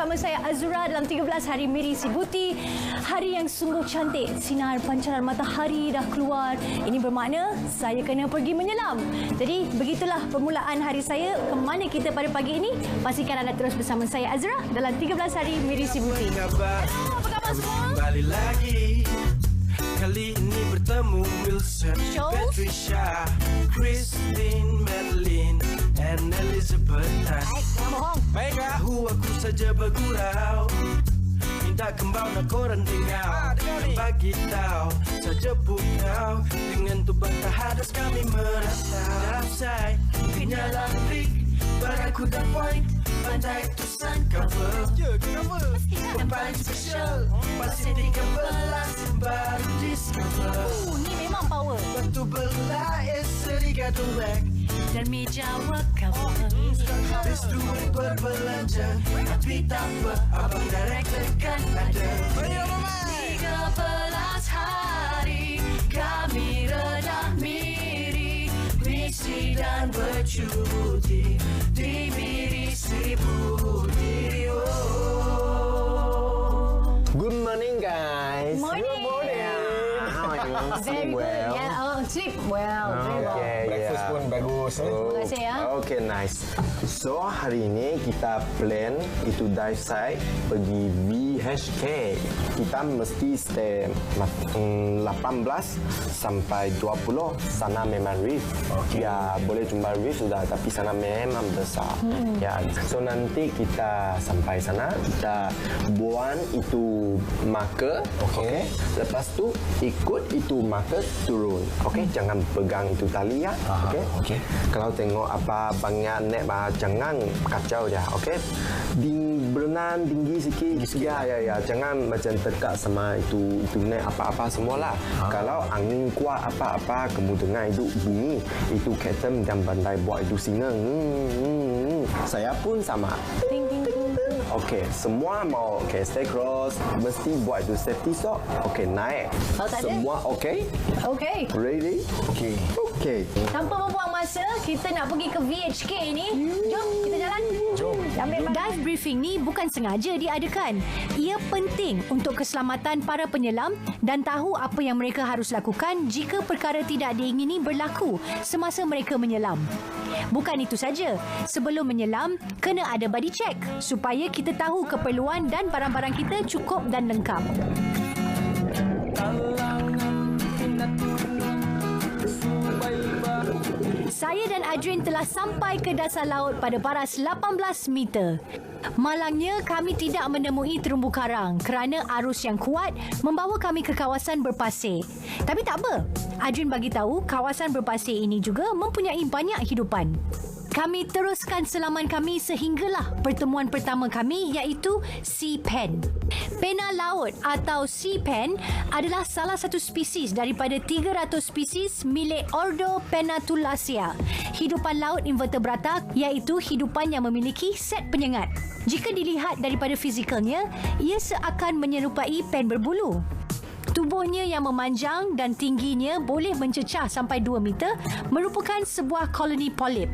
bersama saya Azura dalam 13 hari Miri Sibuti. Hari yang sungguh cantik. Sinar pancaran matahari dah keluar. Ini bermakna saya kena pergi menyelam. Jadi begitulah permulaan hari saya. Ke mana kita pada pagi ini? Pastikan anda terus bersama saya Azura dalam 13 hari Miri Sibuti. Hello, apa khabar semua? Kembali lagi. Kali ini bertemu Wilson, Patricia, Christine, Madeline, and Elizabeth. Baik, Tahu aku saja bergurau, minta kembang nak korang dengar. Bagi tahu saja bukau, dengan tuban tahadas kami merata. Dafsai, kenyalan trik, baraku dan point, pandai tusan cover. Yang paling special, pasti 13 baru discover. ni memang power. Batu belah Esrika duek, Dan meja work cover. restu berbelanja, tapi tak apa, abang director kan ada. 13 hari kami redah Miri, misi dan bercuti di Miri Sibuti. Good morning, guys. Morning. Good morning. How are you? Very good. Yeah. Oh, sleep well. Very well. Okay, Breakfast pun bagus. Terima kasih ya. Okay, nice. So, hari ini kita plan itu dive site pergi VHK. Kita mesti stay 18 sampai 20. Sana memang reef. Ya, boleh jumpa reef sudah, tapi sana memang besar. Ya, so nanti kita sampai sana, kita buang itu marker. Okay. Lepas tu ikut itu marker turun. Okay, jangan pegang itu tali ya. Okay. Kalau tengok apa banyak net, jangan kacau dia. Okay. Berenang tinggi sikit. Ya. Jangan macam dekat sama itu net apa-apa semualah. Kalau angin kuat apa-apa, kamu dengar itu bunyi, itu kapten dan bandai buat itu singa. Saya pun sama. Ting, ting, ting. Okey, semua mau stay cross, mesti buat itu safety sock. Okey, naik. Kalau tak ada? Semua okey? Okay. Ready? Okey. Tanpa membuang masa, kita nak pergi ke VHK ni. Jom, kita jalan. Jom. Dive briefing ni bukan sengaja diadakan. Ia penting untuk keselamatan para penyelam dan tahu apa yang mereka harus lakukan jika perkara tidak diingini berlaku semasa mereka menyelam. Bukan itu saja, sebelum menyelam, kena ada body check supaya kita tahu keperluan dan barang-barang kita cukup dan lengkap. Saya dan Adrian telah sampai ke dasar laut pada paras 18 meter. Malangnya, kami tidak menemui terumbu karang kerana arus yang kuat membawa kami ke kawasan berpasir. Tapi tak apa, Adrian bagi tahu kawasan berpasir ini juga mempunyai banyak hidupan. Kami teruskan selaman kami sehinggalah pertemuan pertama kami iaitu sea pen. Pena laut atau sea pen adalah salah satu spesies daripada 300 spesies milik Ordo Pennatulaceae, hidupan laut invertebrata iaitu hidupan yang memiliki set penyengat. Jika dilihat daripada fizikalnya, ia seakan menyerupai pen berbulu. Tubuhnya yang memanjang dan tingginya boleh mencecah sampai 2 meter merupakan sebuah koloni polip.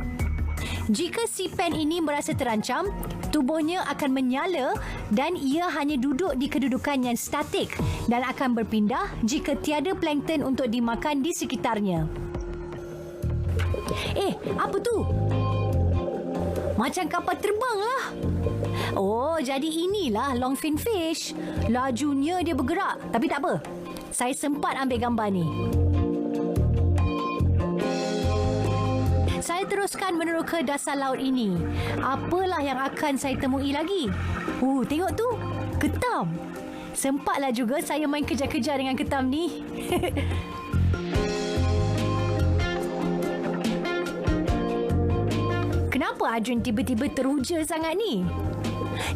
Jika sea pen ini merasa terancam, tubuhnya akan menyala dan ia hanya duduk di kedudukan yang statik dan akan berpindah jika tiada plankton untuk dimakan di sekitarnya. Apa tu? Macam kapal terbang lah. Oh, jadi inilah longfin fish. Lajunya dia bergerak. Tapi tak apa, saya sempat ambil gambar ni. Saya teruskan meneroka dasar laut ini. Apalah yang akan saya temui lagi? Tengok tu, ketam. Sempatlah juga saya main kejar-kejar dengan ketam ni. Kenapa Adrian tiba-tiba teruja sangat ni?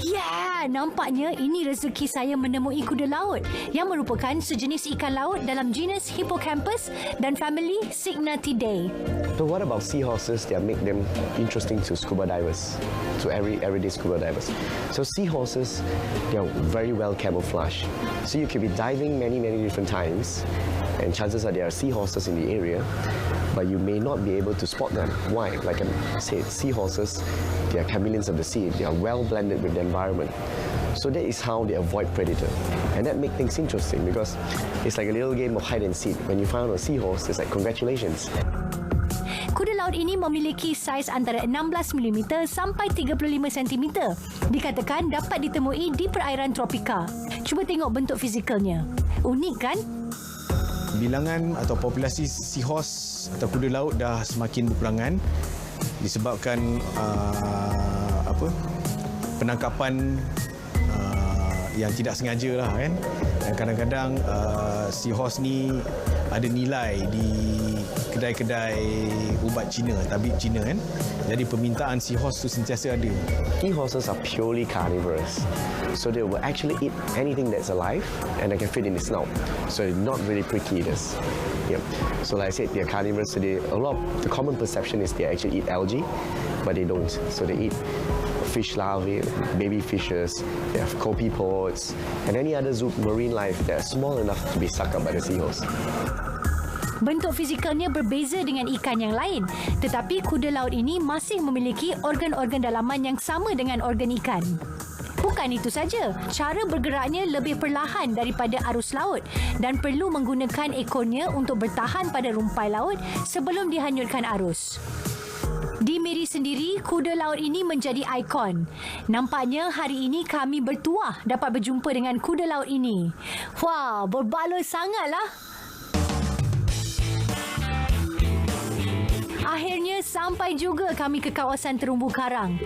Ya, nampaknya ini rezeki saya menemui kuda laut yang merupakan sejenis ikan laut dalam genus Hippocampus dan famili Cygnathidae. So what about seahorses that make them interesting to scuba divers, to everyday scuba divers? So seahorses, they are very well camouflaged. So you can be diving many different times and chances are there are seahorses in the area, but you may not be able to spot them. Why? Like I said, seahorses, they are chameleons of the sea. They are well blended with the environment. So that is how they avoid predator. And that makes things interesting because it's like a little game of hide and seek. When you find a seahorse, it's like congratulations. Kuda laut ini memiliki saiz antara 16mm sampai 35 cm. Dikatakan dapat ditemui di perairan tropika. Cuba tengok bentuk fizikalnya. Unik kan? Bilangan atau populasi seahorse atau kuda laut dah semakin berkurangan disebabkan penangkapan yang tidak sengaja lah kan. Dan kadang-kadang seahorse ni ada nilai di kedai-kedai ubat Cina, tabib Cina kan. Jadi permintaan seahorse tu sentiasa ada. Seahorses are purely carnivorous. So they will actually eat anything that's alive and they can fit in its snout. So they're not really pricky eaters. Yep. So like I said, they're carnivorous. So the common perception is they actually eat algae, but they don't. So they eat fish larvae, baby fishes, they have copepods, and any other marine life that are small enough to be sucked up by the seahorse. Bentuk fizikalnya berbeza dengan ikan yang lain, tetapi kuda laut ini masih memiliki organ-organ dalaman yang sama dengan organ ikan. Bukan itu saja, cara bergeraknya lebih perlahan daripada arus laut dan perlu menggunakan ekornya untuk bertahan pada rumpai laut sebelum dihanyutkan arus. Di Miri sendiri, kuda laut ini menjadi ikon. Nampaknya hari ini kami bertuah dapat berjumpa dengan kuda laut ini. Wah, berbaloi sangatlah. Akhirnya sampai juga kami ke kawasan terumbu karang.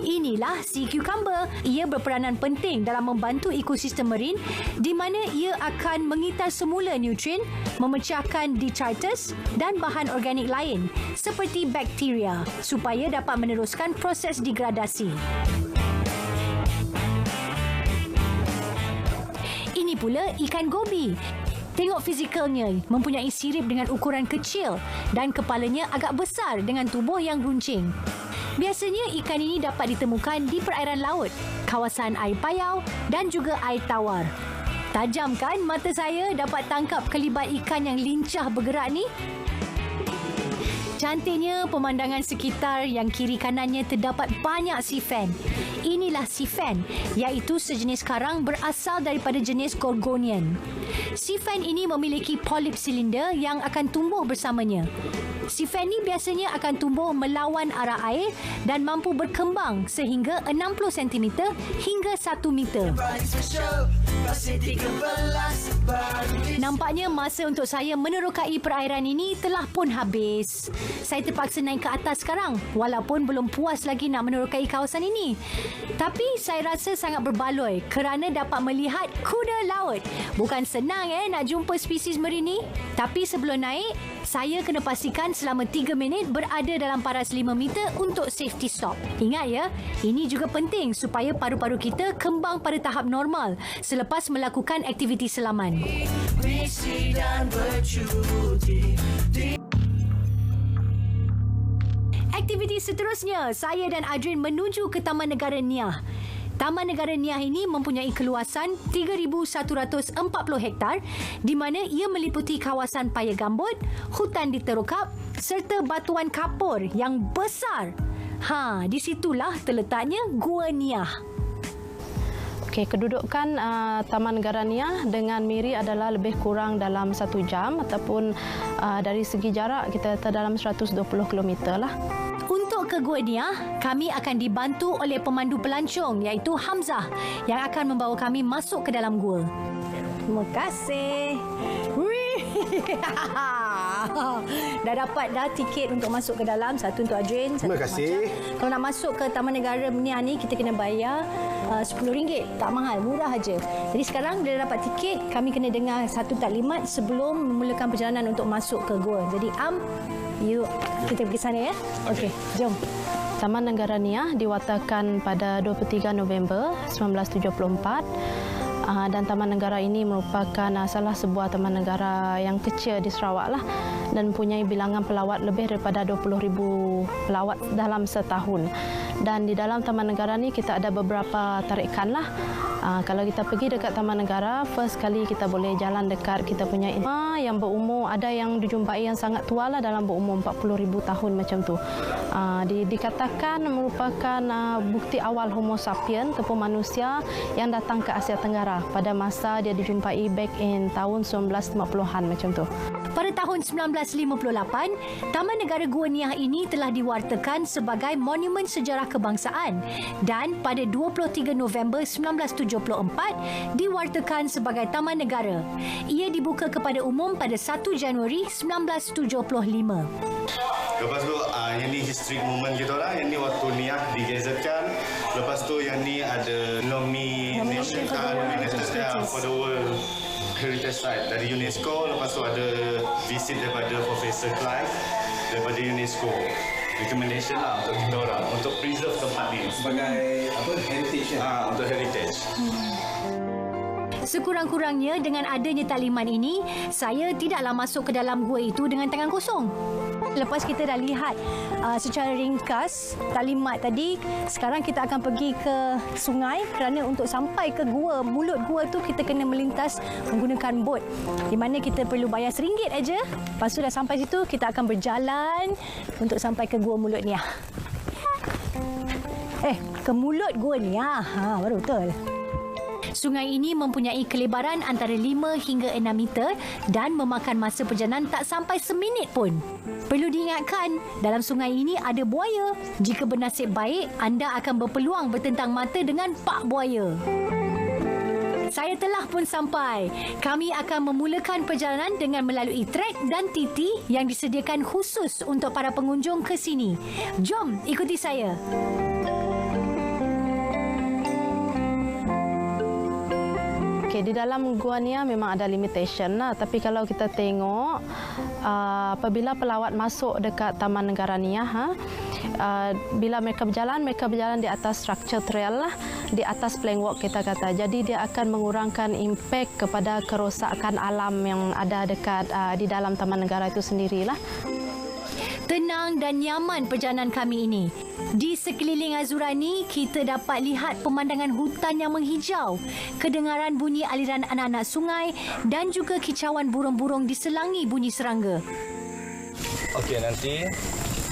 Inilah sea cucumber. Ia berperanan penting dalam membantu ekosistem marin di mana ia akan mengitar semula nutrien, memecahkan detritus dan bahan organik lain seperti bakteria supaya dapat meneruskan proses degradasi. Ini pula ikan gobi. Tengok fizikalnya, mempunyai sirip dengan ukuran kecil dan kepalanya agak besar dengan tubuh yang runcing. Biasanya ikan ini dapat ditemukan di perairan laut, kawasan air payau dan juga air tawar. Tajam kan mata saya dapat tangkap kelibat ikan yang lincah bergerak ni? Cantiknya pemandangan sekitar yang kiri kanannya terdapat banyak sea fan. Inilah sea fan, iaitu sejenis karang berasal daripada jenis Gorgonian. Sea fan ini memiliki polip silinder yang akan tumbuh bersamanya. Sea fan ini biasanya akan tumbuh melawan arah air dan mampu berkembang sehingga 60 cm hingga 1 meter. Nampaknya masa untuk saya menerokai perairan ini telah pun habis. Saya terpaksa naik ke atas sekarang walaupun belum puas lagi nak menerokai kawasan ini. Tapi saya rasa sangat berbaloi kerana dapat melihat kuda laut. Bukan senang nak jumpa spesies marin ni. Tapi sebelum naik, saya kena pastikan selama 3 minit berada dalam paras 5 meter untuk safety stop. Ingat ya, ini juga penting supaya paru-paru kita kembang pada tahap normal selepas melakukan aktiviti selaman. Aktiviti seterusnya, saya dan Adrian menuju ke Taman Negara Niah. Taman Negara Niah ini mempunyai keluasan 3,140 hektar di mana ia meliputi kawasan paya gambut, hutan diterokap serta batuan kapur yang besar. Di situlah terletaknya Gua Niah. Okey, kedudukan Taman Negara Niah dengan Miri adalah lebih kurang dalam 1 jam ataupun dari segi jarak kita dalam 120 km lah. Untuk ke Gua Niah, kami akan dibantu oleh pemandu pelancong iaitu Hamzah yang akan membawa kami masuk ke dalam gua. Terima kasih. Dah dapat tiket untuk masuk ke dalam. Satu untuk Adrian, satu Terima kasih. Macam. Kalau nak masuk ke Taman Negara Niah ni, kita kena bayar RM10. Tak mahal, murah aja. Jadi sekarang dah dapat tiket, kami kena dengar satu taklimat sebelum memulakan perjalanan untuk masuk ke gua. Jadi yuk kita pergi sana ya. Okey, jom. Taman Negara Niah diwatakan pada 23 November 1974. Dan Taman Negara ini merupakan salah sebuah taman negara yang kecil di Sarawak lah dan mempunyai bilangan pelawat lebih daripada 20,000 pelawat dalam setahun. Dan di dalam Taman Negara ni kita ada beberapa tarikan lah. Kalau kita pergi dekat Taman Negara, first kali kita boleh jalan dekat kita punya yang berumur, ada yang dijumpai yang sangat tua lah, dalam berumur 40,000 tahun macam tu. Dikatakan merupakan bukti awal Homo sapien ataupun manusia yang datang ke Asia Tenggara pada masa dia dijumpai back in tahun 1950-an macam tu. Pada tahun 1958, Taman Negara Gua Niah ini telah diwartakan sebagai Monumen Sejarah Kebangsaan dan pada 23 November 1974 diwartakan sebagai Taman Negara. Ia dibuka kepada umum pada 1 Januari 1975. Lepas tu yang ni historic moment kita lah. Yang ni waktu Niah digazetkan. Lepas tu yang ni ada nomination for the world heritage site dari UNESCO. Lepas tu ada visit daripada Profesor Clive daripada UNESCO. Recommendation lah untuk kita orang untuk preserve tempat ni Sebagai apa, heritage untuk heritage. Sekurang-kurangnya dengan adanya taklimat ini, saya tidaklah masuk ke dalam gua itu dengan tangan kosong. Lepas kita dah lihat secara ringkas taklimat tadi, sekarang kita akan pergi ke sungai kerana untuk sampai ke gua, mulut gua tu kita kena melintas menggunakan bot di mana kita perlu bayar RM1 aja. Lepas tu dah sampai situ, kita akan berjalan untuk sampai ke gua Mulut Niah. Ke Mulut Gua Niah. Baru betul. Sungai ini mempunyai kelebaran antara 5 hingga 6 meter dan memakan masa perjalanan tak sampai seminit pun. Perlu diingatkan, dalam sungai ini ada buaya. Jika bernasib baik, anda akan berpeluang bertentang mata dengan pak buaya. Saya telah pun sampai. Kami akan memulakan perjalanan dengan melalui trek dan titi yang disediakan khusus untuk para pengunjung ke sini. Jom ikuti saya. Di dalam Gua Niah memang ada limitation lah. Tapi kalau kita tengok, apabila pelawat masuk dekat Taman Negara Niah, bila mereka berjalan di atas structure trail lah, di atas plank walk kita kata. Jadi dia akan mengurangkan impak kepada kerosakan alam yang ada dekat di dalam Taman Negara itu sendirilah. Tenang dan nyaman perjalanan kami ini. Di sekeliling Azurani, kita dapat lihat pemandangan hutan yang menghijau, kedengaran bunyi aliran anak-anak sungai dan juga kicauan burung-burung diselangi bunyi serangga. Okey, nanti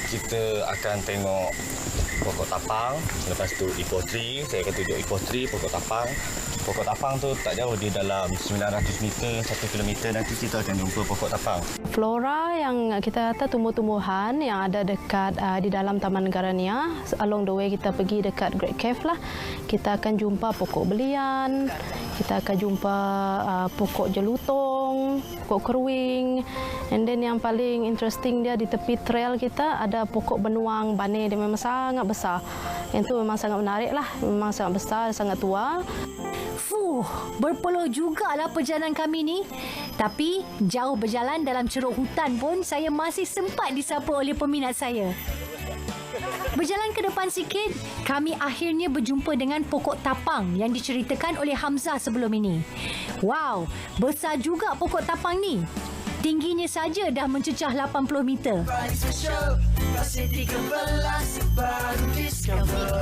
kita akan tengok pokok tapang, lepas tu eco tree. Saya akan tunjuk eco tree, pokok tapang. Pokok tapang tu tak jauh, di dalam 900 meter, 1 kilometer nanti kita akan jumpa pokok tapang. Flora yang kita kata tumbuh-tumbuhan yang ada dekat di dalam Taman Negara Niah, along the way kita pergi dekat Great Cave lah, kita akan jumpa pokok belian, kita akan jumpa pokok jelutong, pokok keruing, and then yang paling interesting dia di tepi trail kita ada pokok benuang bane, dia memang sangat besar. Yang tu memang sangat menarik lah, memang sangat besar, sangat tua. Berpeluh jugalah perjalanan kami ni. Tapi jauh berjalan dalam ceruk hutan pun saya masih sempat disapa oleh peminat saya. Berjalan ke depan sikit, kami akhirnya berjumpa dengan pokok tapang yang diceritakan oleh Hamzah sebelum ini. Wow, besar juga pokok tapang ni. Tingginya saja dah mencecah 80 meter.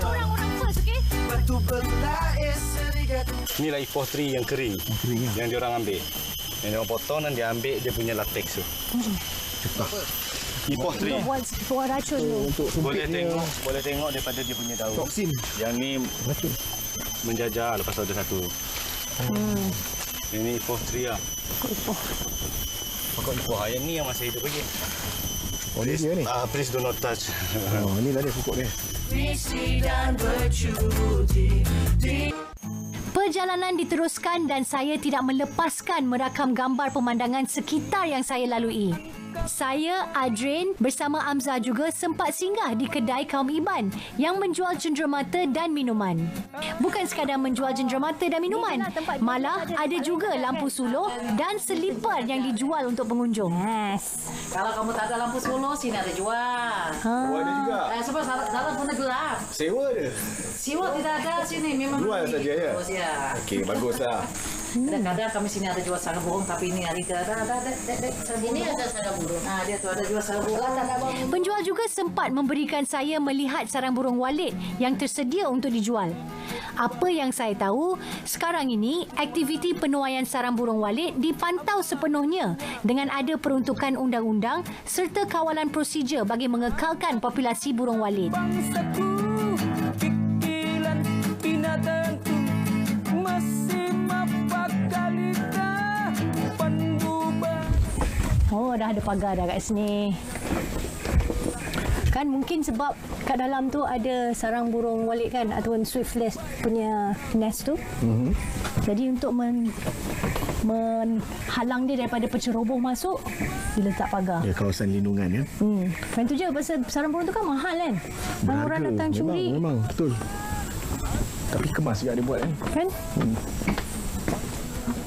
Orang-orang first, okey? Inilah eco tree yang kering, yang diorang ambil. Yang diorang potong dan dia ambil dia punya latex tu. Eco tree. Buat racun tu. Boleh tengok daripada dia punya daun. Toksin. Yang ni racun. Menjajah, lepas tu ada satu. Ini eco tree lah. Pokok eco. Yang ni yang masih hidup lagi. Oh, ni dia ni? Please do not touch. Oh, ni lah dia pokok dia. Perjalanan diteruskan dan saya tidak melepaskan merakam gambar pemandangan sekitar yang saya lalui. Saya, Adrian bersama Amzah juga sempat singgah di kedai kaum Iban yang menjual cenderamata dan minuman. Bukan sekadar menjual cenderamata dan minuman, malah ada juga lampu suluh dan selipar yang dijual untuk pengunjung. Kalau kamu tak ada lampu suluh, sini ada jual. Oh, ada juga. Sebab salah pun gelap. Sewa dia. Siwa tidak ada sini, memang Jual saja ya? bagus, ya. Okey, baguslah. Kadang-kadang kami sini ada jual sarang burung, tapi ini hari ada ini ada sarang burung. Nah, dia tu ada jual sarang burung. Penjual juga sempat memberikan saya melihat sarang burung walit yang tersedia untuk dijual. Apa yang saya tahu, sekarang ini aktiviti penuaian sarang burung walit dipantau sepenuhnya dengan ada peruntukan undang-undang serta kawalan prosedur bagi mengekalkan populasi burung walit. Oh, dah ada pagar dah kat sini. Kan mungkin sebab kat dalam tu ada sarang burung walit kan, ataupun swiftless punya nest tu. Jadi untuk menghalang dia daripada penceroboh masuk, diletak pagar. Ya, kawasan lindungan kan. Kan tu je, pasal sarang burung tu kan mahal kan. Orang datang curi. Memang betul. Tapi kemas juga dia buat kan. Kan?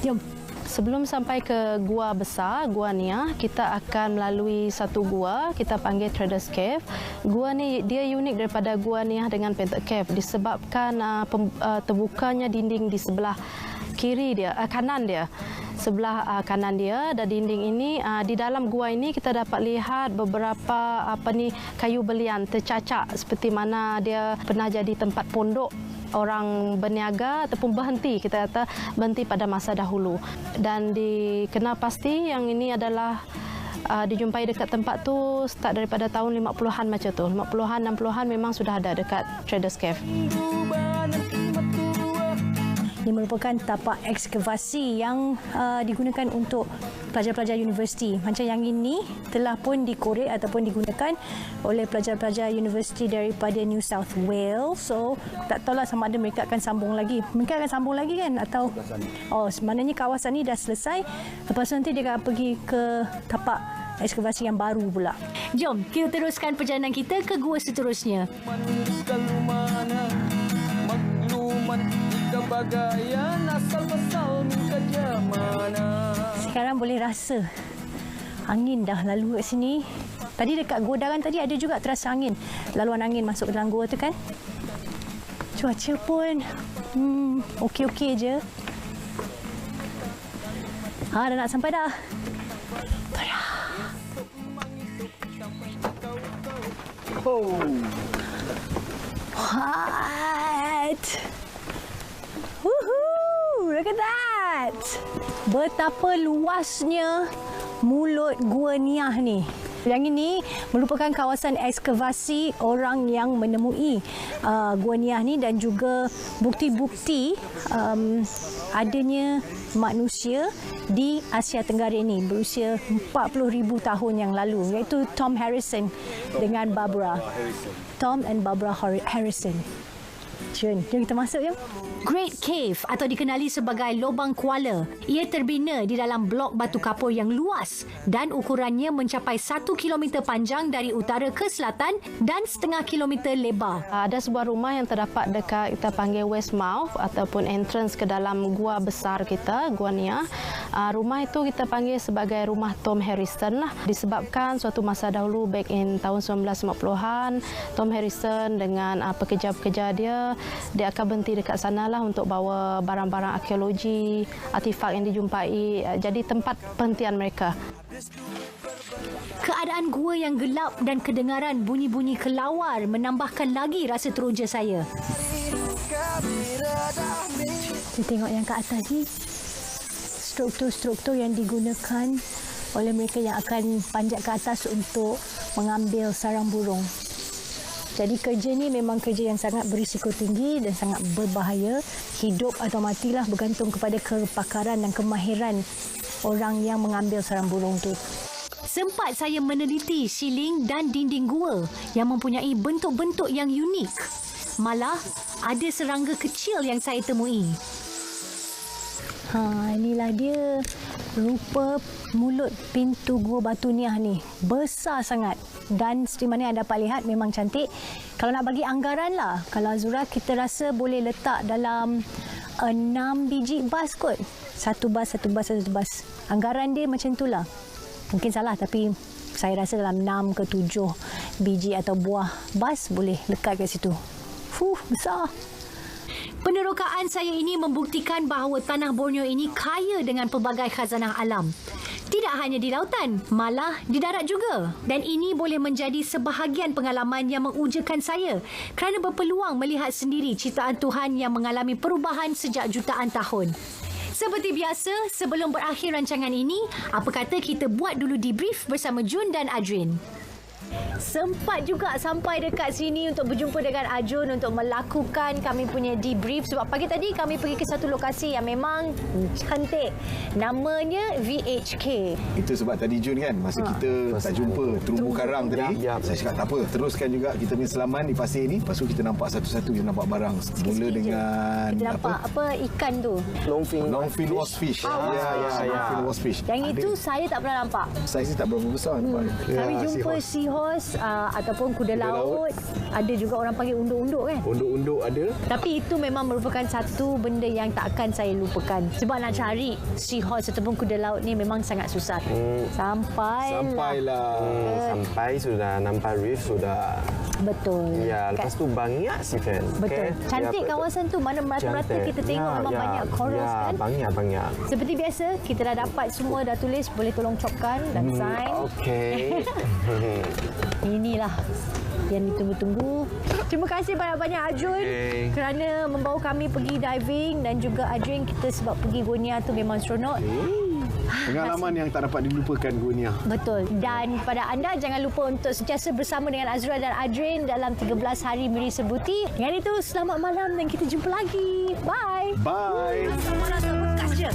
Jom. Sebelum sampai ke gua besar, Gua Niah, kita akan melalui satu gua, kita panggil Traders Cave. Gua ni dia unik daripada Gua Niah dengan Painted Cave disebabkan terbukanya dinding di sebelah kiri dia, kanan dia. Sebelah kanan dia dan dinding ini, di dalam gua ini kita dapat lihat beberapa kayu belian tercacak seperti mana dia pernah jadi tempat pondok orang berniaga ataupun berhenti, kita kata berhenti pada masa dahulu. Dan dikenal pasti yang ini adalah dijumpai dekat tempat tu start daripada tahun 50-an macam tu. 50-an, 60-an memang sudah ada dekat Traders Cave. Ini merupakan tapak ekskavasi yang digunakan untuk pelajar-pelajar universiti. Macam yang ini telah pun dikorek ataupun digunakan oleh pelajar-pelajar universiti daripada New South Wales. So, tak tahulah sama ada mereka akan sambung lagi. Mereka akan sambung lagi kan? Atau, sebenarnya kawasan ini dah selesai. Lepas tu nanti dia akan pergi ke tapak ekskavasi yang baru pula. Jom, kita teruskan perjalanan kita ke gua seterusnya. Sekarang boleh rasa angin dah lalu kat sini. Tadi dekat gua daran tadi ada juga terasa angin. Laluan angin masuk ke dalam gua tu kan. Cuaca pun okey-okey je. Dah nak sampai dah. What? Woohoo! Look at that! Betapa luasnya mulut Gua Niah ni. Yang ini merupakan kawasan ekskavasi orang yang menemui Gua Niah ni dan juga bukti-bukti adanya manusia di Asia Tenggara ini berusia 40,000 tahun yang lalu, iaitu Tom Harrison dengan Barbara. Tom and Barbara Harrison. Jom kita masuk ya. Great Cave atau dikenali sebagai Lubang Kuala. Ia terbina di dalam blok batu kapur yang luas dan ukurannya mencapai 1 km panjang dari utara ke selatan dan setengah kilometer lebar. Ada sebuah rumah yang terdapat dekat kita panggil West Mouth ataupun entrance ke dalam gua besar kita, Gua Niah. Rumah itu kita panggil sebagai rumah Tom Harrison lah. Disebabkan suatu masa dahulu back in tahun 1950-an, Tom Harrison dengan pekerja-pekerja dia akan berhenti dekat sana lah untuk bawa barang-barang arkeologi, artifak yang dijumpai, jadi tempat penghentian mereka. Keadaan gua yang gelap dan kedengaran bunyi-bunyi kelawar menambahkan lagi rasa teruja saya. Kita tengok yang kat atas ni, struktur-struktur yang digunakan oleh mereka yang akan panjat ke atas untuk mengambil sarang burung. Jadi kerja ni memang kerja yang sangat berisiko tinggi dan sangat berbahaya. Hidup atau matilah bergantung kepada kepakaran dan kemahiran orang yang mengambil sarang burung tu. Sempat saya meneliti siling dan dinding gua yang mempunyai bentuk-bentuk yang unik. Malah ada serangga kecil yang saya temui. Inilah dia rupa mulut pintu Gua Batu Niah ni. Besar sangat. Dan seperti mana yang dapat lihat memang cantik. Kalau nak bagi anggaran lah, kalau Azura kita rasa boleh letak dalam 6 biji bas kot. Satu bas. Anggaran dia macam itulah. Mungkin salah tapi saya rasa dalam 6 ke 7 biji atau buah bas boleh lekat kat situ. Besar. Penerokaan saya ini membuktikan bahawa tanah Borneo ini kaya dengan pelbagai khazanah alam. Tidak hanya di lautan, malah di darat juga. Dan ini boleh menjadi sebahagian pengalaman yang mengujakan saya kerana berpeluang melihat sendiri ciptaan Tuhan yang mengalami perubahan sejak jutaan tahun. Seperti biasa, sebelum berakhir rancangan ini, apa kata kita buat dulu debrief bersama Jun dan Adrian. Sempat juga sampai dekat sini untuk berjumpa dengan Ajun untuk melakukan kami punya debrief sebab pagi tadi kami pergi ke satu lokasi yang memang cantik. Namanya VHK. Itu sebab tadi Jun kan masa kita tak jumpa terumbu karang tadi. Saya cakap tak apa, teruskan juga kita punya selaman di pasir ni. Lepas tu kita nampak satu-satu, kita nampak barang. Mula dengan kita nampak apa ikan tu? Longfin wasfish. Longfin wasfish. Yang itu saya tak pernah nampak. Saiz tak berapa besar nampak. Kami jumpa seahorse ataupun kuda laut. Ada juga orang panggil unduk-unduk kan? Unduk-unduk ada. Tapi itu memang merupakan satu benda yang tak akan saya lupakan. Sebab nak cari seahorse ataupun kuda laut ni memang sangat susah. Sampailah. Sampai sudah nampak reef sudah. Betul. Ya, lepas tu banyak sih kan. Betul. Cantik kawasan tu, mana merata-merata kita tengok memang banyak corals kan. Banyak. Seperti biasa, kita dah dapat semua, dah tulis, boleh tolong copkan dan sign. Okey. Inilah yang ditunggu-tunggu. Terima kasih banyak-banyak Ajun kerana membawa kami pergi diving dan juga Adrian kita sebab pergi Gonia tu memang seronok. Pengalaman yang tak dapat dilupakan Gonia. Betul. Dan pada anda jangan lupa untuk sentiasa bersama dengan Azra dan Adrian dalam 13 hari Miri Serbuti. Dengan itu selamat malam dan kita jumpa lagi. Bye. Bye. Rasa bekas je.